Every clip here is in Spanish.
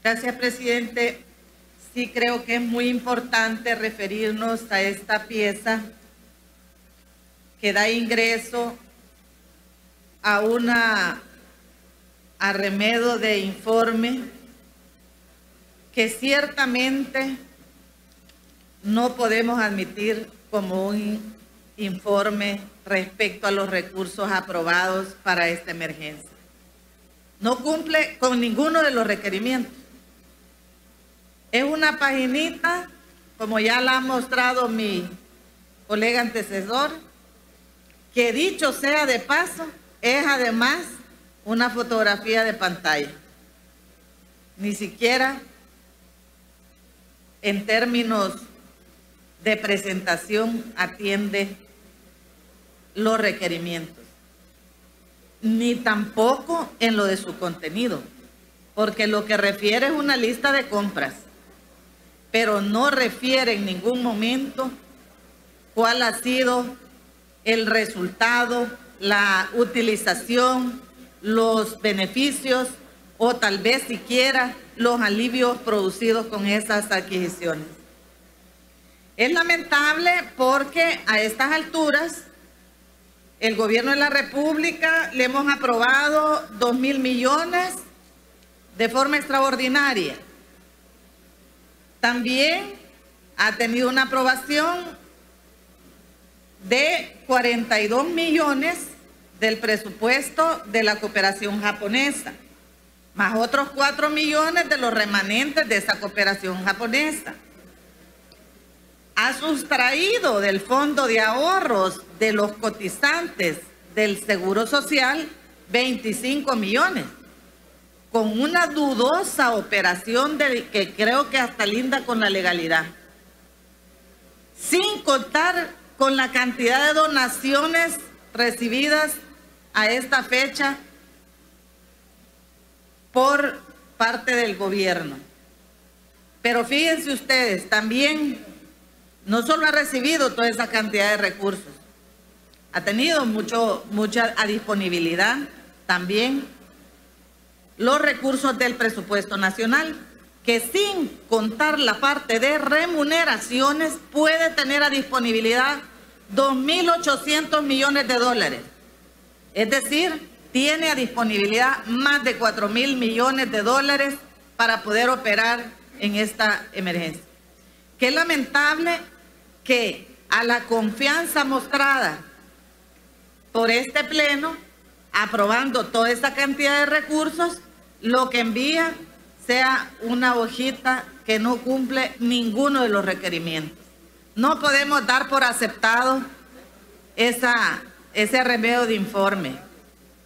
Gracias, presidente. Sí creo que es muy importante referirnos a esta pieza que da ingreso a una arremedo de informe que ciertamente no podemos admitir como un informe respecto a los recursos aprobados para esta emergencia. No cumple con ninguno de los requerimientos. Es una paginita, como ya la ha mostrado mi colega antecesor, que dicho sea de paso, es además una fotografía de pantalla. Ni siquiera en términos de presentación atiende los requerimientos, ni tampoco en lo de su contenido, porque lo que refiere es una lista de compras, pero no refiere en ningún momento cuál ha sido el resultado, la utilización, los beneficios o tal vez siquiera los alivios producidos con esas adquisiciones. Es lamentable porque a estas alturas el gobierno de la República le hemos aprobado 2.000 millones de forma extraordinaria. También ha tenido una aprobación de 42 millones del presupuesto de la cooperación japonesa, más otros 4 millones de los remanentes de esa cooperación japonesa. Ha sustraído del fondo de ahorros de los cotizantes del Seguro Social 25 millones, con una dudosa operación que creo que hasta linda con la legalidad, sin contar con la cantidad de donaciones recibidas a esta fecha por parte del gobierno. Pero fíjense ustedes, también no solo ha recibido toda esa cantidad de recursos, ha tenido mucha disponibilidad también los recursos del presupuesto nacional, que sin contar la parte de remuneraciones puede tener a disponibilidad 2.800 millones de dólares. Es decir, tiene a disponibilidad más de 4.000 millones de dólares para poder operar en esta emergencia. Qué lamentable que a la confianza mostrada por este pleno, aprobando toda esa cantidad de recursos, lo que envía sea una hojita que no cumple ninguno de los requerimientos. No podemos dar por aceptado ese remedio de informe.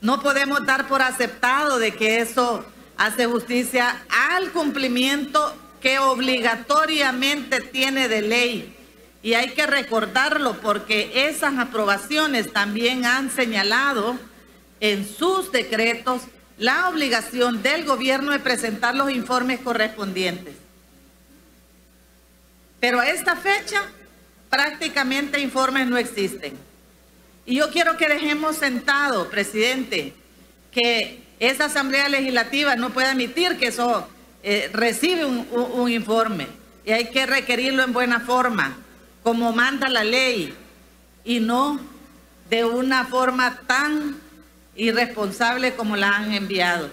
No podemos dar por aceptado de que eso hace justicia al cumplimiento que obligatoriamente tiene de ley. Y hay que recordarlo porque esas aprobaciones también han señalado en sus decretos la obligación del gobierno de presentar los informes correspondientes. Pero a esta fecha prácticamente informes no existen. Y yo quiero que dejemos sentado, presidente, que esa Asamblea Legislativa no puede admitir que eso recibe un informe. Y hay que requerirlo en buena forma, como manda la ley, y no de una forma tan irresponsable como la han enviado.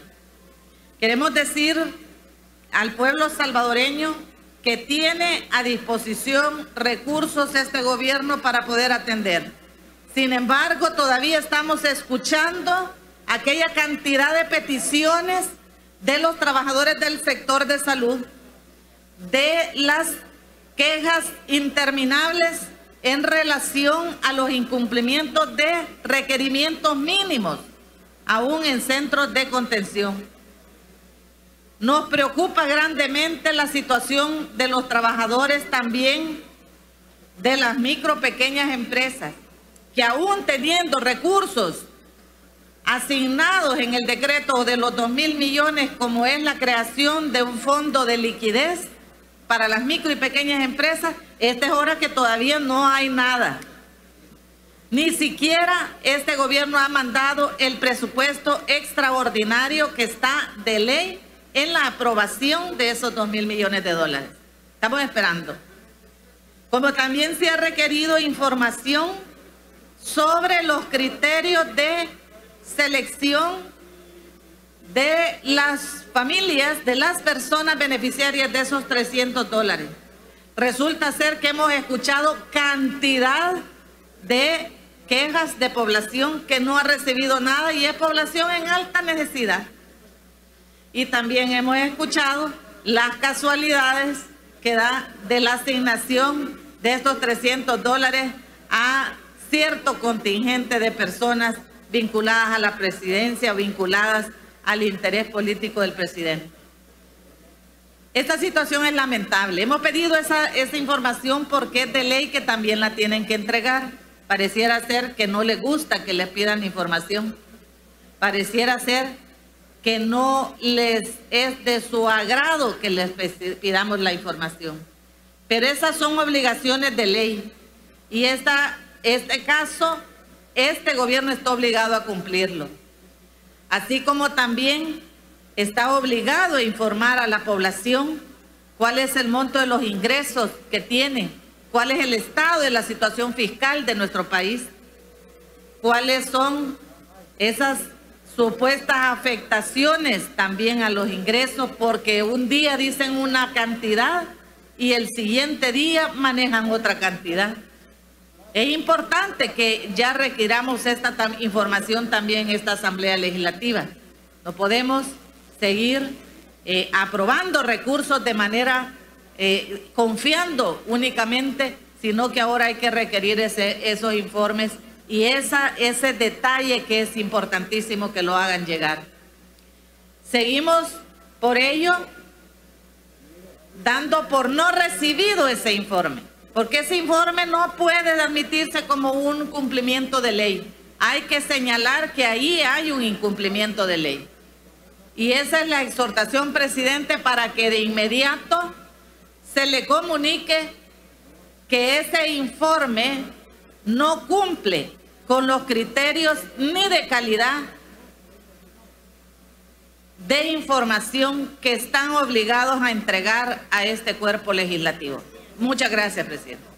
Queremos decir al pueblo salvadoreño que tiene a disposición recursos este gobierno para poder atender. Sin embargo, todavía estamos escuchando aquella cantidad de peticiones de los trabajadores del sector de salud, de las quejas interminables en relación a los incumplimientos de requerimientos mínimos, aún en centros de contención. Nos preocupa grandemente la situación de los trabajadores también de las micro pequeñas empresas, que aún teniendo recursos asignados en el decreto de los 2.000 millones, como es la creación de un fondo de liquidez para las micro y pequeñas empresas, esta es hora que todavía no hay nada. Ni siquiera este gobierno ha mandado el presupuesto extraordinario que está de ley en la aprobación de esos 2.000 millones de dólares. Estamos esperando. Como también se ha requerido información sobre los criterios de selección de las familias, de las personas beneficiarias de esos 300 dólares. Resulta ser que hemos escuchado cantidad de quejas de población que no ha recibido nada y es población en alta necesidad. Y también hemos escuchado las casualidades que da de la asignación de estos 300 dólares a cierto contingente de personas vinculadas a la presidencia o vinculadas al interés político del presidente. Esta situación es lamentable. Hemos pedido esa información porque es de ley que también la tienen que entregar. Pareciera ser que no les gusta que les pidan información. Pareciera ser que no les es de su agrado que les pidamos la información. Pero esas son obligaciones de ley. Y este caso, este gobierno está obligado a cumplirlo. Así como también está obligado a informar a la población cuál es el monto de los ingresos que tiene, cuál es el estado de la situación fiscal de nuestro país, cuáles son esas supuestas afectaciones también a los ingresos, porque un día dicen una cantidad y el siguiente día manejan otra cantidad. Es importante que ya requiramos esta información también en esta Asamblea Legislativa. No podemos seguir aprobando recursos de manera confiando únicamente, sino que ahora hay que requerir esos informes y ese detalle que es importantísimo que lo hagan llegar. Seguimos por ello dando por no recibido ese informe, porque ese informe no puede admitirse como un cumplimiento de ley. Hay que señalar que ahí hay un incumplimiento de ley. Y esa es la exhortación, presidente, para que de inmediato se le comunique que ese informe no cumple con los criterios ni de calidad de información que están obligados a entregar a este cuerpo legislativo. Muchas gracias, presidente.